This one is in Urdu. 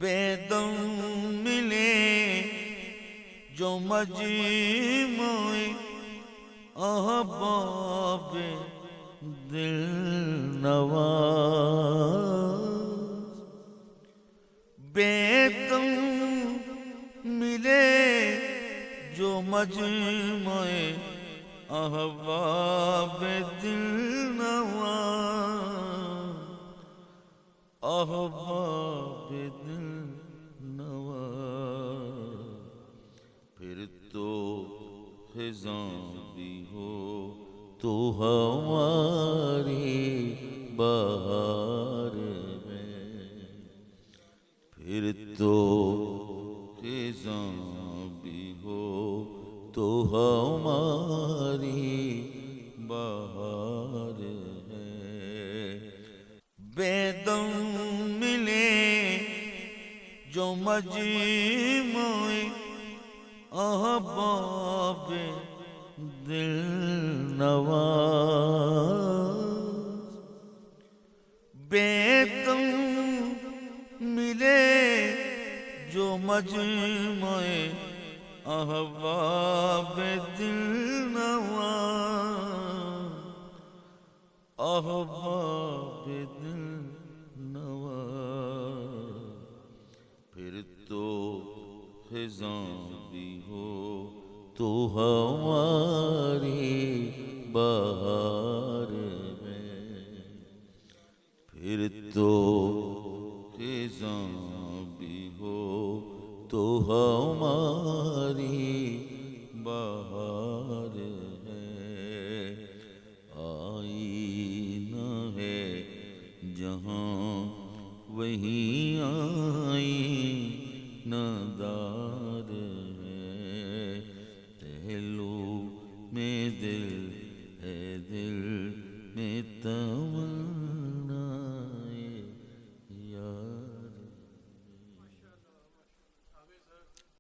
بے دم ملے جو مجموع احباب دل نواز، بے دم ملے جو مجموع احباب دل نواز، احباب دل نواز، پھر تو خزاں بھی ہو تو ہماری بہار ہے، پھر تو خزاں بھی ہو تو ہماری بہار ہے، بے دم ملے جو مجموع احباب دل نواز، بے دم ملے جو مجموع احباب دل نواز، احباب دل نواز، پھر تو خزاں بھی ہو تو ہماری بہار ہے، پھر تو خزاں بھی ہو تو ہماری بہار ہے، آئینہ ہے جہاں وہیں آئینہ دار ہے، پہلو میں دل ہے دل میں تمنا